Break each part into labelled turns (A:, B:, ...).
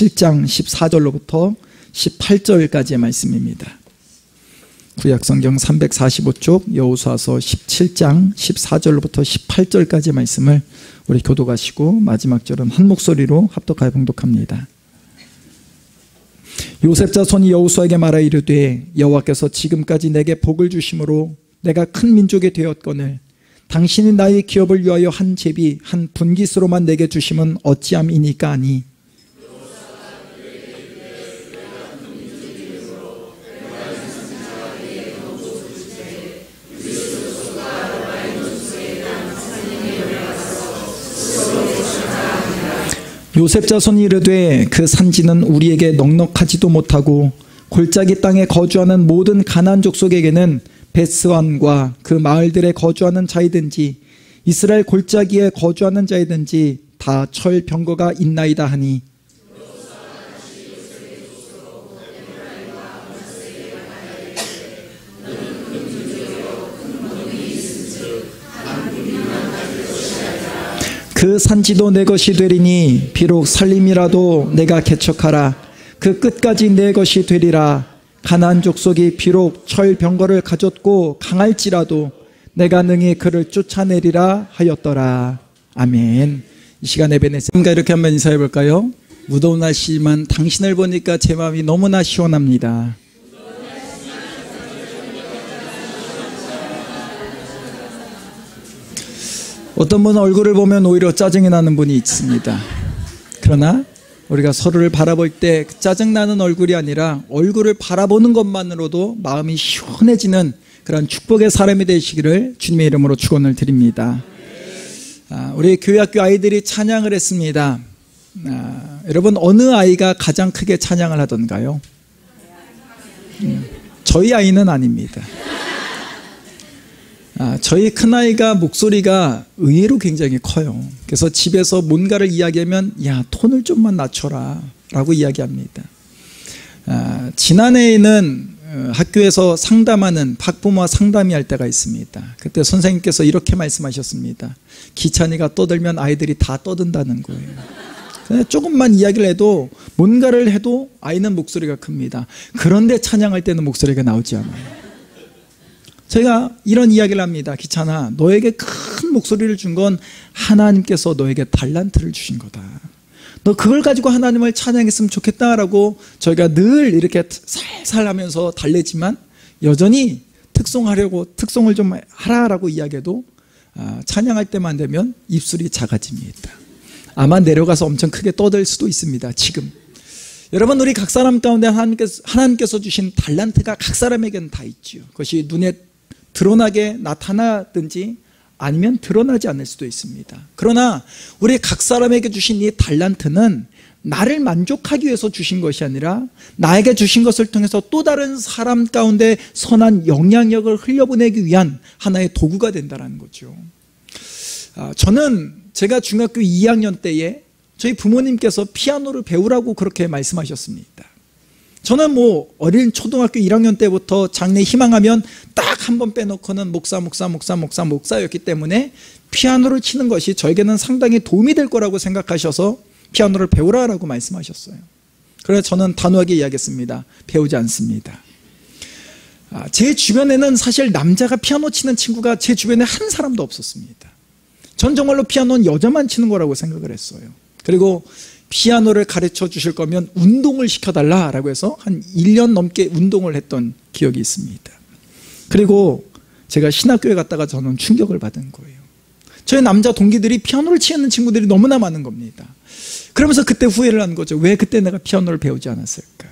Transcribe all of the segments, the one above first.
A: 17장 14절로부터 18절까지의 말씀입니다. 구약성경 345쪽 여호수아서 17장 14절로부터 18절까지의 말씀을 우리 교독하시고 마지막 절은 한 목소리로 합독하여 봉독합니다. 요셉 자손이 여호수아에게 말하 이르되 여호와께서 지금까지 내게 복을 주심으로 내가 큰 민족이 되었거늘 당신이 나의 기업을 위하여 한 제비 한 분깃으로만 내게 주심은 어찌함이니까 하니 요셉 자손이 이르되 그 산지는 우리에게 넉넉하지도 못하고 골짜기 땅에 거주하는 모든 가나안 족속에게는 베스완과 그 마을들에 거주하는 자이든지 이스라엘 골짜기에 거주하는 자이든지 다 철병거가 있나이다 하니 그 산지도 내 것이 되리니 비록 살림이라도 내가 개척하라 그 끝까지 내 것이 되리라. 가나안 족속이 비록 철병거를 가졌고 강할지라도 내가 능히 그를 쫓아내리라 하였더라. 아멘. 이 시간 에베네셀 이렇게 한번 인사해 볼까요? 무더운 날씨지만 당신을 보니까 제 마음이 너무나 시원합니다. 어떤 분은 얼굴을 보면 오히려 짜증이 나는 분이 있습니다. 그러나 우리가 서로를 바라볼 때 짜증나는 얼굴이 아니라 얼굴을 바라보는 것만으로도 마음이 시원해지는 그런 축복의 사람이 되시기를 주님의 이름으로 축원을 드립니다. 우리 교회학교 아이들이 찬양을 했습니다. 여러분 어느 아이가 가장 크게 찬양을 하던가요? 저희 아이는 아닙니다. 저희 큰아이가 목소리가 의외로 굉장히 커요. 그래서 집에서 뭔가를 이야기하면 야 톤을 좀만 낮춰라 라고 이야기합니다. 지난해에는 학교에서 상담하는 학부모와 상담이 할 때가 있습니다. 그때 선생님께서 이렇게 말씀하셨습니다. 기찬이가 떠들면 아이들이 다 떠든다는 거예요. 조금만 이야기를 해도 뭔가를 해도 아이는 목소리가 큽니다. 그런데 찬양할 때는 목소리가 나오지 않아요. 제가 이런 이야기를 합니다. 기찬아, 너에게 큰 목소리를 준 건 하나님께서 너에게 달란트를 주신 거다. 너 그걸 가지고 하나님을 찬양했으면 좋겠다라고 저희가 늘 이렇게 살살 하면서 달래지만 여전히 특송을 좀 하라라고 이야기해도 찬양할 때만 되면 입술이 작아집니다. 아마 내려가서 엄청 크게 떠들 수도 있습니다. 지금 여러분 우리 각 사람 가운데 하나님께서 주신 달란트가 각 사람에게는 다 있지요. 그것이 눈에 드러나게 나타나든지 아니면 드러나지 않을 수도 있습니다. 그러나 우리 각 사람에게 주신 이 달란트는 나를 만족하기 위해서 주신 것이 아니라 나에게 주신 것을 통해서 또 다른 사람 가운데 선한 영향력을 흘려보내기 위한 하나의 도구가 된다는 거죠. 저는 제가 중학교 2학년 때에 저희 부모님께서 피아노를 배우라고 그렇게 말씀하셨습니다. 저는 어린 초등학교 1학년 때부터 장래 희망하면 딱 한 번 빼놓고는 목사였기 때문에 피아노를 치는 것이 저에게는 상당히 도움이 될 거라고 생각하셔서 피아노를 배우라고 말씀하셨어요. 그래서 저는 단호하게 이야기했습니다. 배우지 않습니다. 제 주변에는 사실 남자가 피아노 치는 친구가 제 주변에 한 사람도 없었습니다. 전 정말로 피아노는 여자만 치는 거라고 생각을 했어요. 그리고 피아노를 가르쳐 주실 거면 운동을 시켜달라고 해서 한 1년 넘게 운동을 했던 기억이 있습니다. 그리고 제가 신학교에 갔다가 저는 충격을 받은 거예요. 저희 남자 동기들이 피아노를 치는 친구들이 너무나 많은 겁니다. 그러면서 그때 후회를 한 거죠. 왜 그때 내가 피아노를 배우지 않았을까.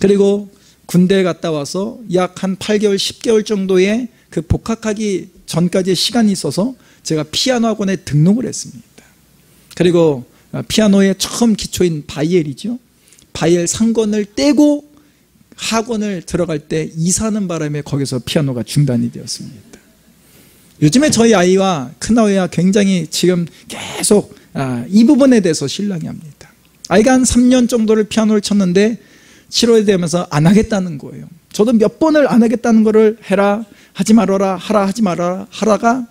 A: 그리고 군대에 갔다 와서 약 한 8개월 10개월 정도의 그 복학하기 전까지의 시간이 있어서 제가 피아노 학원에 등록을 했습니다. 그리고 피아노의 처음 기초인 바이엘이죠. 바이엘 상권을 떼고 학원을 들어갈 때 이사하는 바람에 거기서 피아노가 중단이 되었습니다. 요즘에 저희 아이와 큰아이와 굉장히 지금 계속 이 부분에 대해서 신랑이 합니다. 아이가 한 3년 정도를 피아노를 쳤는데 치료에 되면서 안 하겠다는 거예요. 저도 몇 번을 안 하겠다는 거를 해라 하지 말아라 하라 하지 말아라 하다가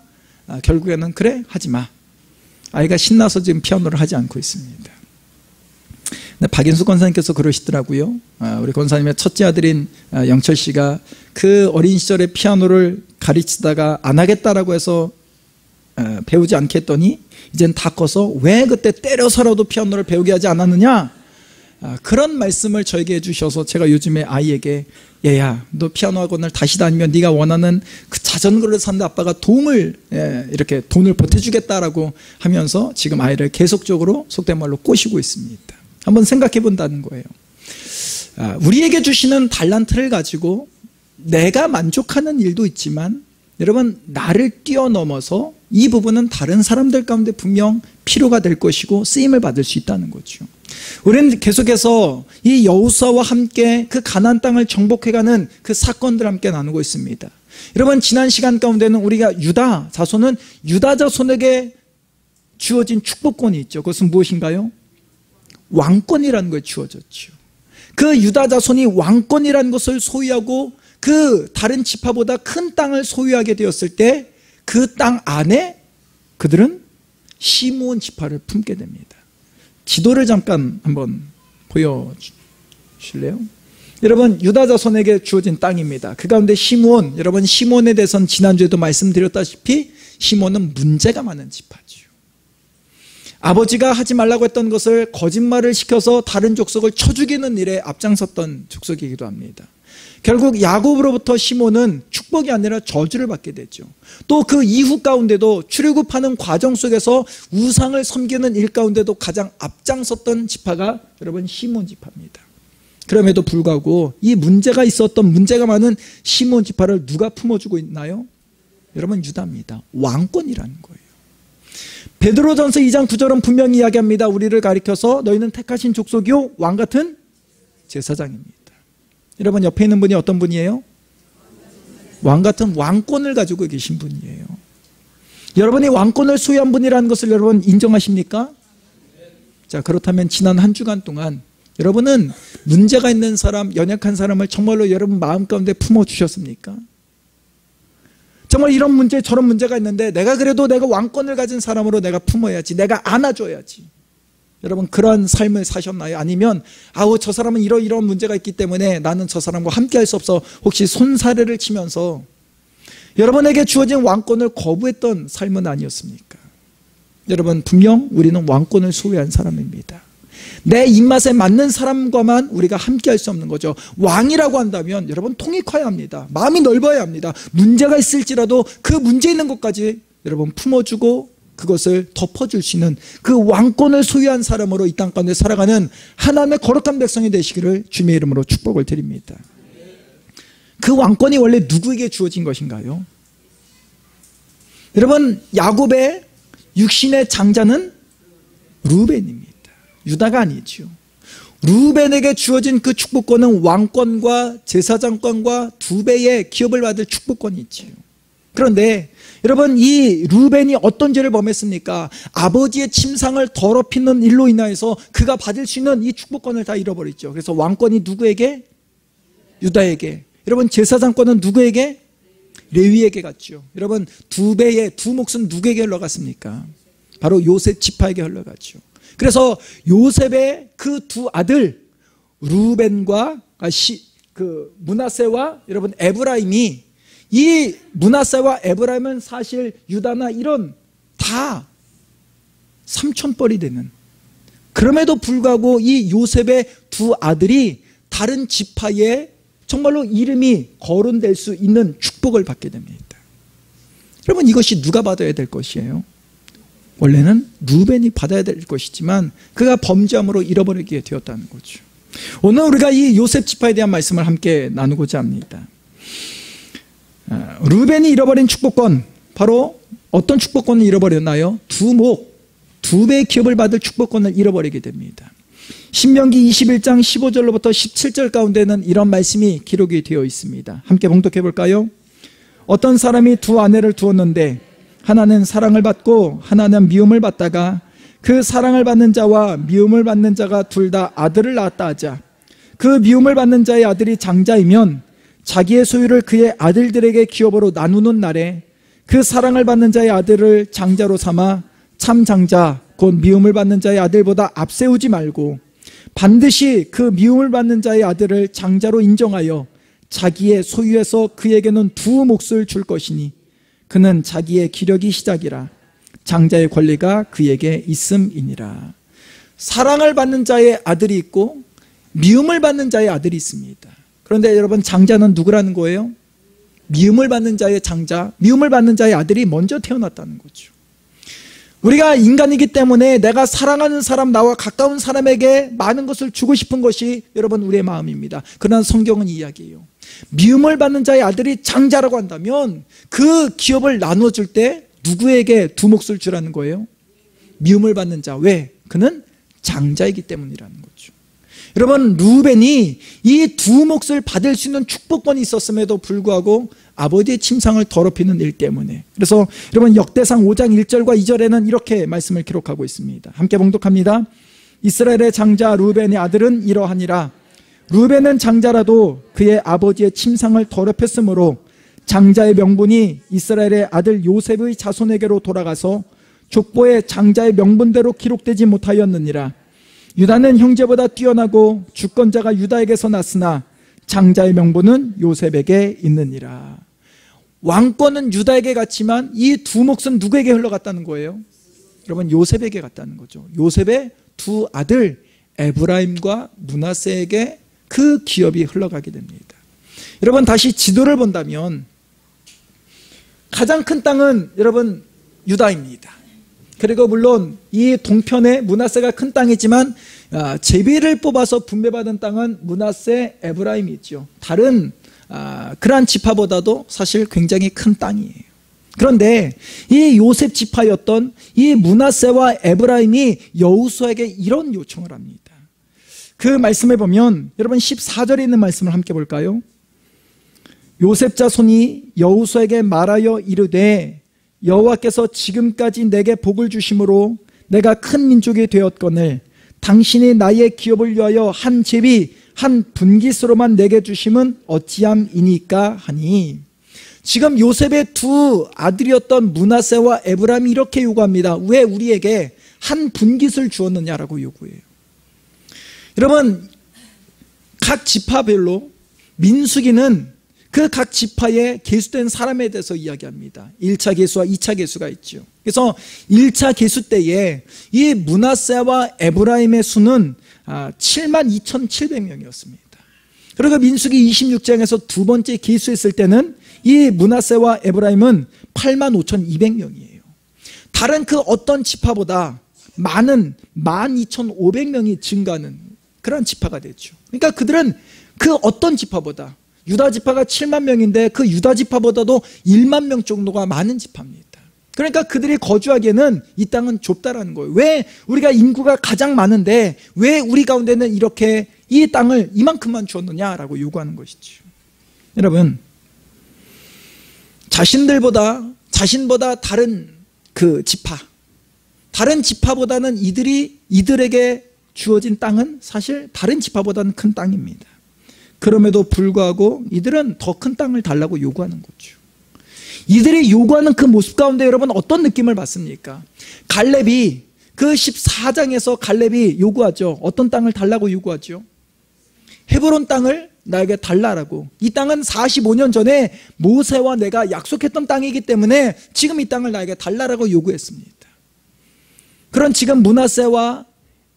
A: 결국에는 그래 하지 마. 아이가 신나서 지금 피아노를 하지 않고 있습니다. 박인수 권사님께서 그러시더라고요. 우리 권사님의 첫째 아들인 영철 씨가 그 어린 시절에 피아노를 가르치다가 안 하겠다라고 해서 배우지 않겠더니 이젠 다 커서 왜 그때 때려서라도 피아노를 배우게 하지 않았느냐, 그런 말씀을 저에게 해주셔서 제가 요즘에 아이에게 얘야, 너 피아노 학원을 다시 다니면 네가 원하는 그 자전거를 사는데 아빠가 도움을 이렇게 돈을 보태주겠다라고 하면서 지금 아이를 계속적으로 속된 말로 꼬시고 있습니다. 한번 생각해 본다는 거예요. 우리에게 주시는 달란트를 가지고 내가 만족하는 일도 있지만 여러분, 나를 뛰어넘어서 이 부분은 다른 사람들 가운데 분명 필요가 될 것이고 쓰임을 받을 수 있다는 거죠. 우리는 계속해서 이 여호수아와 함께 그 가나안 땅을 정복해가는 그 사건들을 함께 나누고 있습니다. 여러분, 지난 시간 가운데는 우리가 유다 자손은 유다 자손에게 주어진 축복권이 있죠. 그것은 무엇인가요? 왕권이라는 것이 주어졌죠. 그 유다 자손이 왕권이라는 것을 소유하고 그 다른 지파보다 큰 땅을 소유하게 되었을 때 그 땅 안에 그들은 시므온 지파를 품게 됩니다. 지도를 잠깐 한번 보여주실래요? 여러분, 유다 자손에게 주어진 땅입니다. 그 가운데 시므온, 여러분 시므온에 대해서는 지난주에도 말씀드렸다시피 시므온은 문제가 많은 지파죠. 아버지가 하지 말라고 했던 것을 거짓말을 시켜서 다른 족속을 쳐 죽이는 일에 앞장섰던 족속이기도 합니다. 결국 야곱으로부터 시몬은 축복이 아니라 저주를 받게 되죠. 또 그 이후 가운데도 출애굽하는 과정 속에서 우상을 섬기는 일 가운데도 가장 앞장섰던 지파가 여러분 시몬 지파입니다. 그럼에도 불구하고 이 문제가 있었던, 문제가 많은 시몬 지파를 누가 품어주고 있나요? 여러분, 유다입니다. 왕권이라는 거예요. 베드로전서 2장 9절은 분명히 이야기합니다. 우리를 가리켜서 너희는 택하신 족속이요 왕 같은 제사장입니다. 여러분, 옆에 있는 분이 어떤 분이에요? 왕 같은 왕권을 가지고 계신 분이에요. 여러분이 왕권을 소유한 분이라는 것을 여러분 인정하십니까? 자, 그렇다면 지난 한 주간 동안 여러분은 문제가 있는 사람, 연약한 사람을 정말로 여러분 마음 가운데 품어주셨습니까? 정말 이런 문제 저런 문제가 있는데 내가 그래도 내가 왕권을 가진 사람으로 내가 품어야지, 내가 안아줘야지. 여러분, 그런 삶을 사셨나요? 아니면 아우 저 사람은 이런 문제가 있기 때문에 나는 저 사람과 함께 할 수 없어, 혹시 손사래를 치면서 여러분에게 주어진 왕권을 거부했던 삶은 아니었습니까? 여러분, 분명 우리는 왕권을 소유한 사람입니다. 내 입맛에 맞는 사람과만 우리가 함께 할 수 없는 거죠. 왕이라고 한다면 여러분 통익해야 합니다. 마음이 넓어야 합니다. 문제가 있을지라도 그 문제 있는 것까지 여러분 품어주고 그것을 덮어줄 수 있는 그 왕권을 소유한 사람으로 이 땅 가운데 살아가는 하나님의 거룩한 백성이 되시기를 주님의 이름으로 축복을 드립니다. 그 왕권이 원래 누구에게 주어진 것인가요? 여러분, 야곱의 육신의 장자는 루벤입니다. 유다가 아니죠. 루벤에게 주어진 그 축복권은 왕권과 제사장권과 2배의 기업을 받을 축복권이 있지요. 그런데 여러분, 이 루벤이 어떤 죄를 범했습니까? 아버지의 침상을 더럽히는 일로 인하여서 그가 받을 수 있는 이 축복권을 다 잃어버렸죠. 그래서 왕권이 누구에게? 유다에게. 여러분, 제사장권은 누구에게? 레위에게 갔죠. 여러분, 2배의 두 몫은 누구에게 흘러갔습니까? 바로 요셉 지파에게 흘러갔죠. 그래서 요셉의 그 두 아들 루벤과 므낫세와 여러분 에브라임이, 이 므낫세와 에브라임은 사실 유다나 이런 다 삼촌뻘이 되는, 그럼에도 불구하고 이 요셉의 두 아들이 다른 지파에 정말로 이름이 거론될 수 있는 축복을 받게 됩니다. 여러분, 이것이 누가 받아야 될 것이에요? 원래는 루벤이 받아야 될 것이지만 그가 범죄함으로 잃어버리게 되었다는 거죠. 오늘 우리가 이 요셉 지파에 대한 말씀을 함께 나누고자 합니다. 루벤이 잃어버린 축복권, 바로 어떤 축복권을 잃어버렸나요? 2배의 기업을 받을 축복권을 잃어버리게 됩니다. 신명기 21장 15절로부터 17절 가운데는 이런 말씀이 기록이 되어 있습니다. 함께 봉독해 볼까요? 어떤 사람이 두 아내를 두었는데 하나는 사랑을 받고 하나는 미움을 받다가 그 사랑을 받는 자와 미움을 받는 자가 둘 다 아들을 낳았다 하자. 그 미움을 받는 자의 아들이 장자이면 자기의 소유를 그의 아들들에게 기업으로 나누는 날에 그 사랑을 받는 자의 아들을 장자로 삼아 참 장자 곧 미움을 받는 자의 아들보다 앞세우지 말고 반드시 그 미움을 받는 자의 아들을 장자로 인정하여 자기의 소유에서 그에게는 두 몫을 줄 것이니 그는 자기의 기력이 시작이라 장자의 권리가 그에게 있음이니라. 사랑을 받는 자의 아들이 있고 미움을 받는 자의 아들이 있습니다. 그런데 여러분, 장자는 누구라는 거예요? 미움을 받는 자의 장자, 미움을 받는 자의 아들이 먼저 태어났다는 거죠. 우리가 인간이기 때문에 내가 사랑하는 사람, 나와 가까운 사람에게 많은 것을 주고 싶은 것이 여러분 우리의 마음입니다. 그러나 성경은 이야기해요. 미움을 받는 자의 아들이 장자라고 한다면 그 기업을 나눠줄 때 누구에게 두 몫을 주라는 거예요? 미움을 받는 자. 왜? 그는 장자이기 때문이라는 거죠. 여러분, 루벤이 이 두 몫을 받을 수 있는 축복권이 있었음에도 불구하고 아버지의 침상을 더럽히는 일 때문에, 그래서 여러분 역대상 5장 1절과 2절에는 이렇게 말씀을 기록하고 있습니다. 함께 봉독합니다. 이스라엘의 장자 루벤의 아들은 이러하니라. 루벤은 장자라도 그의 아버지의 침상을 더럽혔으므로 장자의 명분이 이스라엘의 아들 요셉의 자손에게로 돌아가서 족보에 장자의 명분대로 기록되지 못하였느니라. 유다는 형제보다 뛰어나고 주권자가 유다에게서 났으나 장자의 명분은 요셉에게 있느니라. 왕권은 유다에게 갔지만 이 두 몫은 누구에게 흘러갔다는 거예요? 여러분, 요셉에게 갔다는 거죠. 요셉의 두 아들 에브라임과 므낫세에게 그 기업이 흘러가게 됩니다. 여러분, 다시 지도를 본다면 가장 큰 땅은 여러분 유다입니다. 그리고 물론 이 동편에 므낫세가 큰 땅이지만 제비를 뽑아서 분배받은 땅은 므낫세, 에브라임이 있죠. 다른 그러한 지파보다도 사실 굉장히 큰 땅이에요. 그런데 이 요셉 지파였던 이 므낫세와 에브라임이 여호수아에게 이런 요청을 합니다. 그 말씀에 보면 여러분 14절에 있는 말씀을 함께 볼까요? 요셉 자손이 여호수아에게 말하여 이르되 여호와께서 지금까지 내게 복을 주심으로 내가 큰 민족이 되었거늘 당신이 나의 기업을 위하여 한 제비 한 분깃으로만 내게 주심은 어찌함이니까 하니. 지금 요셉의 두 아들이었던 므낫세와 에브라임이 이렇게 요구합니다. 왜 우리에게 한 분깃을 주었느냐라고 요구해요. 여러분, 각 지파별로 민수기는 그 각 지파에 계수된 사람에 대해서 이야기합니다. 1차 계수와 2차 계수가 있죠. 그래서 1차 계수 때에 이 므낫세와 에브라임의 수는 72,700명이었습니다. 그리고 민수기 26장에서 두 번째 계수했을 때는 이 므낫세와 에브라임은 85,200명이에요. 다른 그 어떤 지파보다 많은 12,500명이 증가하는 그런 지파가 됐죠. 그러니까 그들은 그 어떤 지파보다, 유다 지파가 7만 명인데 그 유다 지파보다도 1만 명 정도가 많은 지파입니다. 그러니까 그들이 거주하기에는 이 땅은 좁다라는 거예요. 왜 우리가 인구가 가장 많은데 왜 우리 가운데는 이렇게 이 땅을 이만큼만 주었느냐라고 요구하는 것이죠. 여러분, 자신보다 다른 그 지파, 다른 지파보다는 이들에게 주어진 땅은 사실 다른 지파보다는 큰 땅입니다. 그럼에도 불구하고 이들은 더 큰 땅을 달라고 요구하는 거죠. 이들이 요구하는 그 모습 가운데 여러분 어떤 느낌을 받습니까? 갈렙이 그 14장에서 갈렙이 요구하죠. 어떤 땅을 달라고 요구하죠? 헤브론 땅을 나에게 달라라고. 이 땅은 45년 전에 모세와 내가 약속했던 땅이기 때문에 지금 이 땅을 나에게 달라라고 요구했습니다. 그런 지금 므낫세와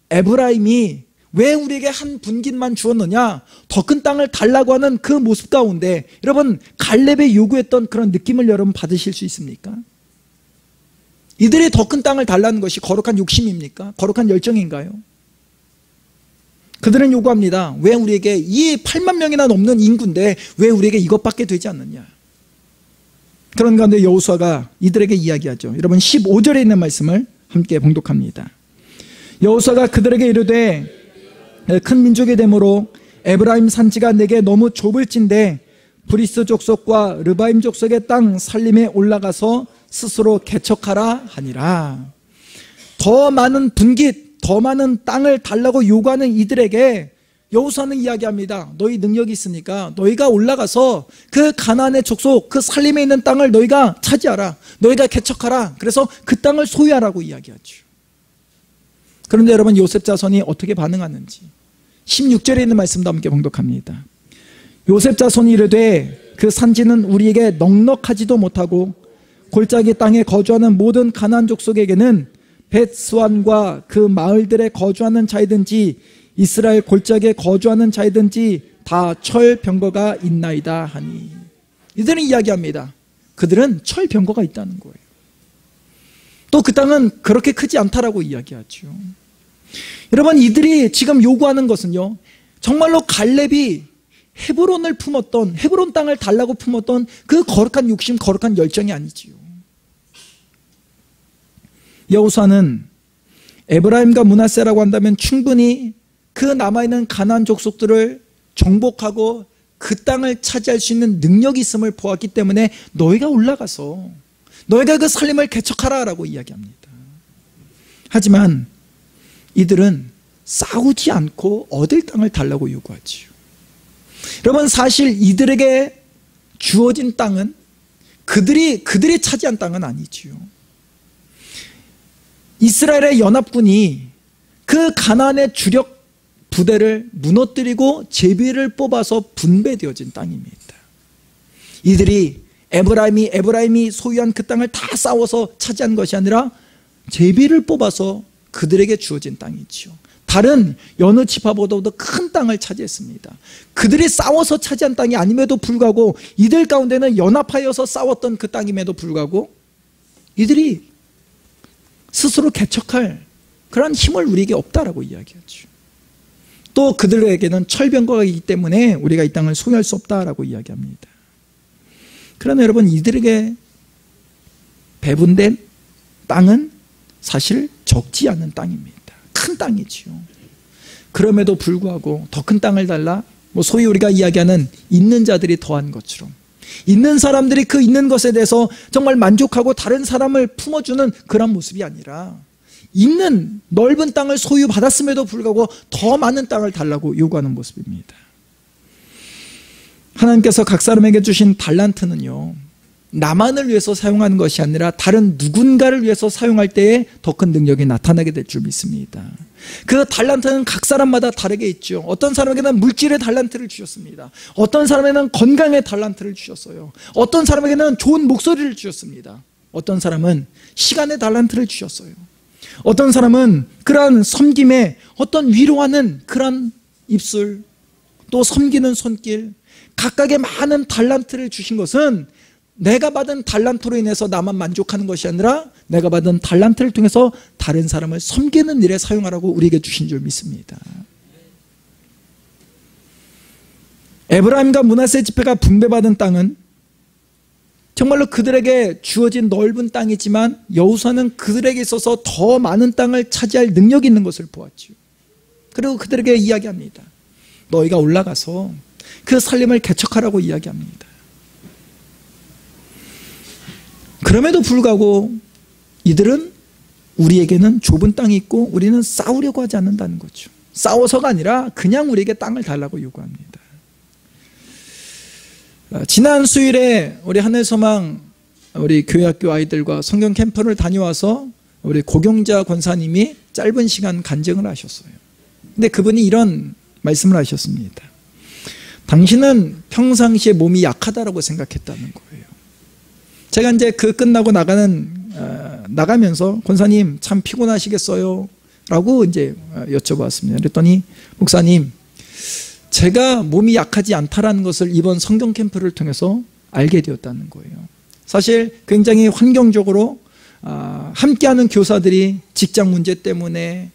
A: 에브라임이 왜 우리에게 한 분깃만 주었느냐, 더 큰 땅을 달라고 하는 그 모습 가운데 여러분 갈렙이 요구했던 그런 느낌을 여러분 받으실 수 있습니까? 이들이 더 큰 땅을 달라는 것이 거룩한 욕심입니까? 거룩한 열정인가요? 그들은 요구합니다. 왜 우리에게 이 8만 명이나 넘는 인구인데 왜 우리에게 이것밖에 되지 않느냐. 그런 가운데 여호수아가 이들에게 이야기하죠. 여러분 15절에 있는 말씀을 함께 봉독합니다. 여호수아가 그들에게 이르되 큰 민족이 되므로 에브라임 산지가 내게 너무 좁을진데 브리스 족속과 르바임 족속의 땅 살림에 올라가서 스스로 개척하라 하니라. 더 많은 분깃, 더 많은 땅을 달라고 요구하는 이들에게 여호수아는 이야기합니다. 너희 능력이 있으니까 너희가 올라가서 그 가나안의 족속, 그 살림에 있는 땅을 너희가 차지하라. 너희가 개척하라. 그래서 그 땅을 소유하라고 이야기하죠. 그런데 여러분 요셉 자손이 어떻게 반응하는지 16절에 있는 말씀도 함께 봉독합니다. 요셉 자손이 이르되 그 산지는 우리에게 넉넉하지도 못하고 골짜기 땅에 거주하는 모든 가나안 족속에게는 벳수안과 그 마을들에 거주하는 자이든지 이스라엘 골짜기에 거주하는 자이든지 다 철병거가 있나이다 하니, 이들은 이야기합니다. 그들은 철병거가 있다는 거예요. 또 그 땅은 그렇게 크지 않다라고 이야기하죠. 여러분, 이들이 지금 요구하는 것은요, 정말로 갈렙이 헤브론을 품었던, 헤브론 땅을 달라고 품었던 그 거룩한 욕심, 거룩한 열정이 아니지요. 여호수아는 에브라임과 므낫세라고 한다면 충분히 그 남아있는 가나안 족속들을 정복하고 그 땅을 차지할 수 있는 능력이 있음을 보았기 때문에 너희가 올라가서 너희가 그 살림을 개척하라라고 이야기합니다. 하지만 이들은 싸우지 않고 얻을 땅을 달라고 요구하지요. 여러분, 사실 이들에게 주어진 땅은 그들이 차지한 땅은 아니지요. 이스라엘의 연합군이 그 가나안의 주력 부대를 무너뜨리고 제비를 뽑아서 분배되어진 땅입니다. 이들이 에브라임이 소유한 그 땅을 다 싸워서 차지한 것이 아니라 제비를 뽑아서 그들에게 주어진 땅이지요. 다른 여느 지파보다도 큰 땅을 차지했습니다. 그들이 싸워서 차지한 땅이 아님에도 불구하고 이들 가운데는 연합하여서 싸웠던 그 땅임에도 불구하고 이들이 스스로 개척할 그런 힘을 우리에게 없다라고 이야기하죠. 또 그들에게는 철병거가 있기 때문에 우리가 이 땅을 소유할 수 없다라고 이야기합니다. 그러나 여러분, 이들에게 배분된 땅은 사실 적지 않은 땅입니다. 큰 땅이지요. 그럼에도 불구하고 더 큰 땅을 달라, 소위 우리가 이야기하는 있는 자들이 더한 것처럼, 있는 사람들이 그 있는 것에 대해서 정말 만족하고 다른 사람을 품어주는 그런 모습이 아니라 있는 넓은 땅을 소유받았음에도 불구하고 더 많은 땅을 달라고 요구하는 모습입니다. 하나님께서 각 사람에게 주신 달란트는요, 나만을 위해서 사용하는 것이 아니라 다른 누군가를 위해서 사용할 때에 더 큰 능력이 나타나게 될 줄 믿습니다. 그 달란트는 각 사람마다 다르게 있죠. 어떤 사람에게는 물질의 달란트를 주셨습니다. 어떤 사람에게는 건강의 달란트를 주셨어요. 어떤 사람에게는 좋은 목소리를 주셨습니다. 어떤 사람은 시간의 달란트를 주셨어요. 어떤 사람은 그러한 섬김에 어떤 위로하는 그런 입술, 또 섬기는 손길, 각각의 많은 달란트를 주신 것은 내가 받은 달란트로 인해서 나만 만족하는 것이 아니라 내가 받은 달란트를 통해서 다른 사람을 섬기는 일에 사용하라고 우리에게 주신 줄 믿습니다. 에브라임과 므낫세 지파가 분배받은 땅은 정말로 그들에게 주어진 넓은 땅이지만 여호수아는 그들에게 있어서 더 많은 땅을 차지할 능력이 있는 것을 보았죠. 그리고 그들에게 이야기합니다. 너희가 올라가서 그 살림을 개척하라고 이야기합니다. 그럼에도 불구하고 이들은 우리에게는 좁은 땅이 있고 우리는 싸우려고 하지 않는다는 거죠. 싸워서가 아니라 그냥 우리에게 땅을 달라고 요구합니다. 지난 수요일에 우리 하늘소망 우리 교회학교 아이들과 성경 캠프를 다녀와서 우리 고경자 권사님이 짧은 시간 간증을 하셨어요. 근데 그분이 이런 말씀을 하셨습니다. 당신은 평상시에 몸이 약하다라고 생각했다는 거예요. 제가 이제 그 끝나고 나가면서 권사님 참 피곤하시겠어요? 라고 이제 여쭤봤습니다. 그랬더니 목사님, 제가 몸이 약하지 않다라는 것을 이번 성경 캠프를 통해서 알게 되었다는 거예요. 사실 굉장히 환경적으로 함께하는 교사들이 직장 문제 때문에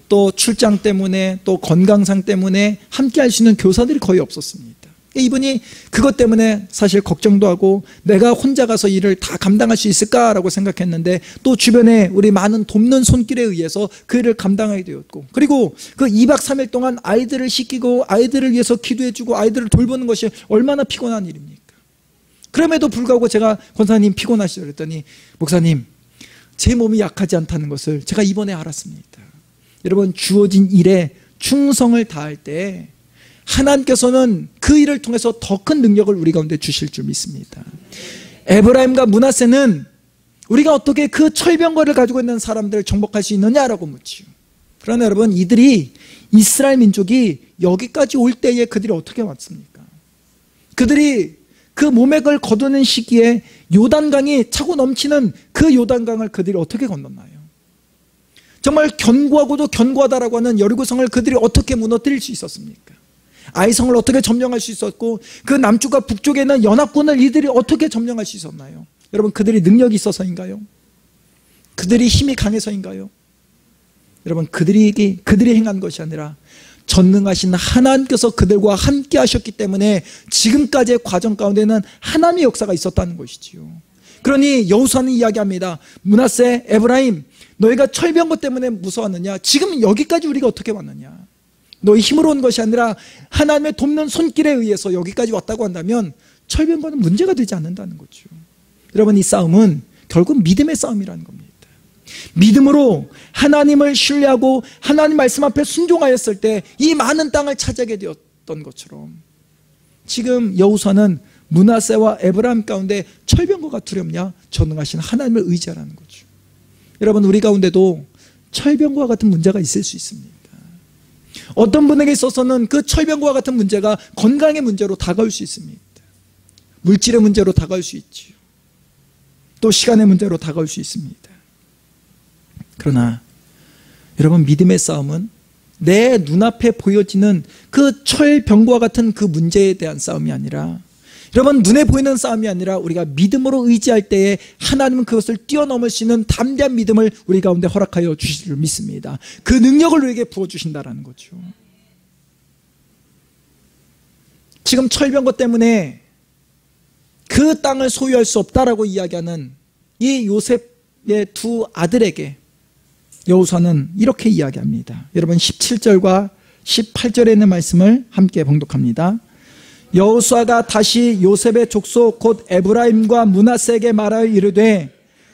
A: 또 출장 때문에 또 건강상 때문에 함께할 수 있는 교사들이 거의 없었습니다. 이분이 그것 때문에 사실 걱정도 하고 내가 혼자 가서 일을 다 감당할 수 있을까라고 생각했는데 또 주변에 우리 많은 돕는 손길에 의해서 그 일을 감당하게 되었고, 그리고 그 2박 3일 동안 아이들을 씻기고 아이들을 위해서 기도해주고 아이들을 돌보는 것이 얼마나 피곤한 일입니까? 그럼에도 불구하고 제가 권사님 피곤하시죠? 그랬더니 목사님, 제 몸이 약하지 않다는 것을 제가 이번에 알았습니다. 여러분, 주어진 일에 충성을 다할 때 하나님께서는 그 일을 통해서 더 큰 능력을 우리 가운데 주실 줄 믿습니다. 에브라임과 므낫세는 우리가 어떻게 그 철병거를 가지고 있는 사람들을 정복할 수 있느냐라고 묻지요. 그러나 여러분, 이들이 이스라엘 민족이 여기까지 올 때에 그들이 어떻게 왔습니까? 그들이 그 모맥을 거두는 시기에 요단강이 차고 넘치는 그 요단강을 그들이 어떻게 건넜나요? 정말 견고하고도 견고하다라고 하는 여리고성을 그들이 어떻게 무너뜨릴 수 있었습니까? 아이성을 어떻게 점령할 수 있었고, 그 남쪽과 북쪽에 있는 연합군을 이들이 어떻게 점령할 수 있었나요? 여러분, 그들이 능력이 있어서인가요? 그들이 힘이 강해서인가요? 여러분, 그들이 행한 것이 아니라 전능하신 하나님께서 그들과 함께 하셨기 때문에 지금까지의 과정 가운데는 하나님의 역사가 있었다는 것이지요. 그러니 여호수아는 이야기합니다. 므낫세, 에브라임, 너희가 철병거 때문에 무서웠느냐? 지금 여기까지 우리가 어떻게 왔느냐? 너희 힘으로 온 것이 아니라 하나님의 돕는 손길에 의해서 여기까지 왔다고 한다면 철병거는 문제가 되지 않는다는 거죠. 여러분, 이 싸움은 결국 믿음의 싸움이라는 겁니다. 믿음으로 하나님을 신뢰하고 하나님 말씀 앞에 순종하였을 때 이 많은 땅을 차지하게 되었던 것처럼, 지금 여호수아는 므낫세와 에브라임 가운데 철병거가 두렵냐? 전능하신 하나님을 의지하라는 거죠. 여러분, 우리 가운데도 철병거와 같은 문제가 있을 수 있습니다. 어떤 분에게 있어서는 그 철병거와 같은 문제가 건강의 문제로 다가올 수 있습니다. 물질의 문제로 다가올 수 있지요. 또 시간의 문제로 다가올 수 있습니다. 그러나 여러분, 믿음의 싸움은 내 눈앞에 보여지는 그 철병거와 같은 그 문제에 대한 싸움이 아니라, 여러분, 눈에 보이는 싸움이 아니라 우리가 믿음으로 의지할 때에 하나님은 그것을 뛰어넘을 수 있는 담대한 믿음을 우리 가운데 허락하여 주실 줄 믿습니다. 그 능력을 우리에게 부어주신다는 거죠. 지금 철병거 때문에 그 땅을 소유할 수 없다라고 이야기하는 이 요셉의 두 아들에게 여호수아는 이렇게 이야기합니다. 여러분, 17절과 18절에 있는 말씀을 함께 봉독합니다. 여호수아가 다시 요셉의 족속 곧 에브라임과 므낫세에게 말하여 이르되,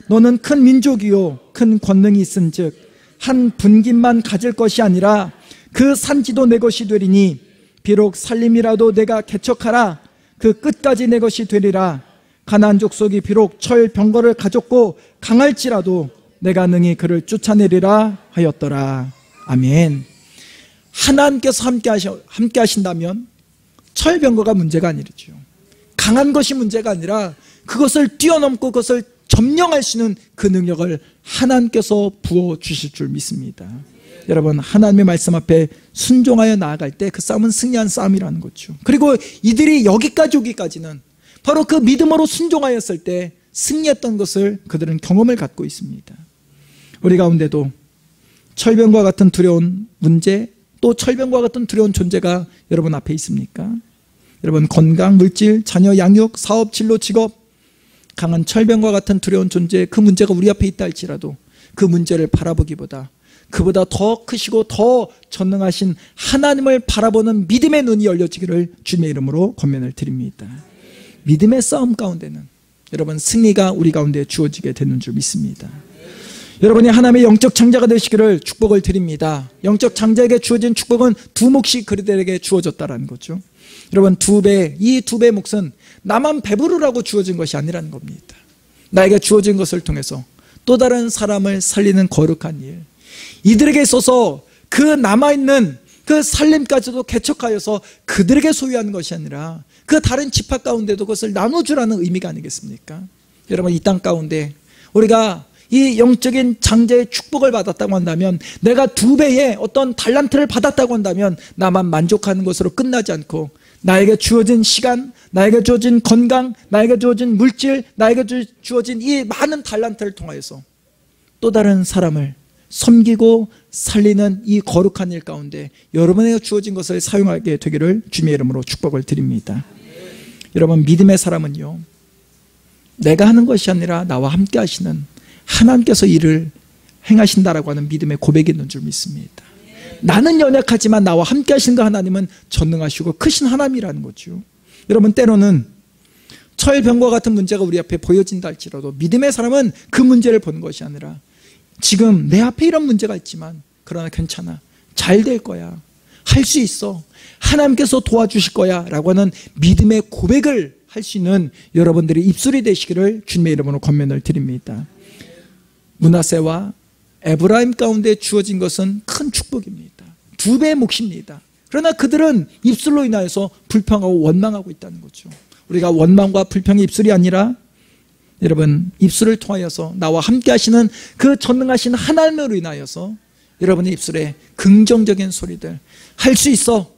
A: 너는 큰 민족이요 큰 권능이 있은즉 한 분깃만 가질 것이 아니라 그 산지도 내 것이 되리니, 비록 살림이라도 내가 개척하라 그 끝까지 내 것이 되리라. 가나안 족속이 비록 철병거를 가졌고 강할지라도 내가 능히 그를 쫓아내리라 하였더라. 아멘. 하나님께서 함께 하신다면 철병거가 문제가 아니죠. 강한 것이 문제가 아니라 그것을 뛰어넘고 그것을 점령할 수 있는 그 능력을 하나님께서 부어주실 줄 믿습니다. 여러분, 하나님의 말씀 앞에 순종하여 나아갈 때 그 싸움은 승리한 싸움이라는 거죠. 그리고 이들이 여기까지 오기까지는 바로 그 믿음으로 순종하였을 때 승리했던 것을 그들은 경험을 갖고 있습니다. 우리 가운데도 철병과 같은 두려운 문제, 또 철병과 같은 두려운 존재가 여러분 앞에 있습니까? 여러분, 건강, 물질, 자녀 양육, 사업, 진로, 직업, 강한 철병과 같은 두려운 존재, 그 문제가 우리 앞에 있다 할지라도 그 문제를 바라보기보다 그보다 더 크시고 더 전능하신 하나님을 바라보는 믿음의 눈이 열려지기를 주님의 이름으로 권면을 드립니다. 믿음의 싸움 가운데는 여러분, 승리가 우리 가운데 주어지게 되는 줄 믿습니다. 여러분이 하나님의 영적 장자가 되시기를 축복을 드립니다. 영적 장자에게 주어진 축복은 두 몫이 그들에게 주어졌다는 거죠. 여러분, 이 두 배의 몫은 나만 배부르라고 주어진 것이 아니라는 겁니다. 나에게 주어진 것을 통해서 또 다른 사람을 살리는 거룩한 일, 이들에게 있어서 그 남아있는 그 살림까지도 개척하여서 그들에게 소유하는 것이 아니라 그 다른 지파 가운데도 그것을 나눠주라는 의미가 아니겠습니까? 여러분, 이 땅 가운데 우리가 이 영적인 장자의 축복을 받았다고 한다면, 내가 두 배의 어떤 달란트를 받았다고 한다면 나만 만족하는 것으로 끝나지 않고 나에게 주어진 시간, 나에게 주어진 건강, 나에게 주어진 물질, 나에게 주어진 이 많은 달란트를 통하여서 또 다른 사람을 섬기고 살리는 이 거룩한 일 가운데 여러분에게 주어진 것을 사용하게 되기를 주님의 이름으로 축복을 드립니다. 여러분, 믿음의 사람은요, 내가 하는 것이 아니라 나와 함께 하시는 하나님께서 일을 행하신다라고 하는 믿음의 고백이 있는 줄 믿습니다. 나는 연약하지만 나와 함께 하신 그 하나님은 전능하시고 크신 하나님이라는 거죠. 여러분, 때로는 철병과 같은 문제가 우리 앞에 보여진다 할지라도 믿음의 사람은 그 문제를 보는 것이 아니라, 지금 내 앞에 이런 문제가 있지만 그러나 괜찮아, 잘 될 거야, 할 수 있어, 하나님께서 도와주실 거야 라고 하는 믿음의 고백을 할 수 있는 여러분들의 입술이 되시기를 주님의 이름으로 권면을 드립니다. 므낫세와 에브라임 가운데 주어진 것은 큰 축복입니다. 2배의 몫입니다. 그러나 그들은 입술로 인하여서 불평하고 원망하고 있다는 거죠. 우리가 원망과 불평의 입술이 아니라 여러분 입술을 통하여서 나와 함께 하시는 그 전능하신 하나님으로 인하여서 여러분의 입술에 긍정적인 소리들, 할 수 있어,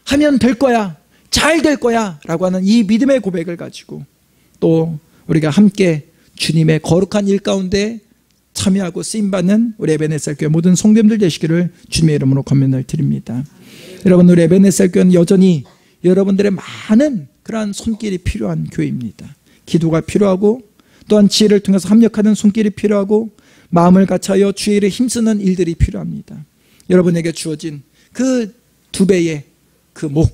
A: 하면 될 거야, 잘 될 거야 라고 하는 이 믿음의 고백을 가지고 또 우리가 함께 주님의 거룩한 일 가운데 참여하고 쓰임받는 우리 에베네셀 교회 모든 성도님들 되시기를 주님의 이름으로 권면을 드립니다. 여러분, 우리 에베네셀 교회는 여전히 여러분들의 많은 그러한 손길이 필요한 교회입니다. 기도가 필요하고 또한 지혜를 통해서 합력하는 손길이 필요하고 마음을 같이하여 주의 일에 힘쓰는 일들이 필요합니다. 여러분에게 주어진 그 2배의 그 목,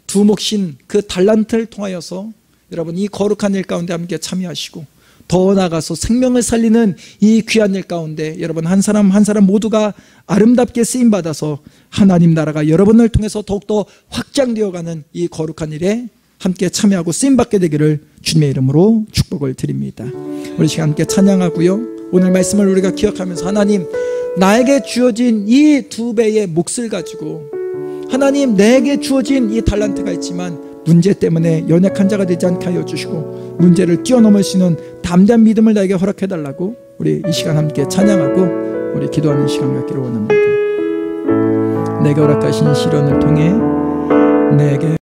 A: 2몫인 그 달란트를 통하여서 여러분 이 거룩한 일 가운데 함께 참여하시고 더 나아가서 생명을 살리는 이 귀한 일 가운데 여러분 한 사람 한 사람 모두가 아름답게 쓰임받아서 하나님 나라가 여러분을 통해서 더욱더 확장되어가는 이 거룩한 일에 함께 참여하고 쓰임받게 되기를 주님의 이름으로 축복을 드립니다. 우리 시간 함께 찬양하고요, 오늘 말씀을 우리가 기억하면서 하나님, 나에게 주어진 이 2배의 몫을 가지고 하나님, 내게 주어진 이 달란트가 있지만 문제 때문에 연약한 자가 되지 않게 하여 주시고 문제를 뛰어넘을 수 있는 담대한 믿음을 나에게 허락해달라고 우리 이 시간 함께 찬양하고 우리 기도하는 시간 갖기를 원합니다. 내게 허락하신 시련을 통해 내게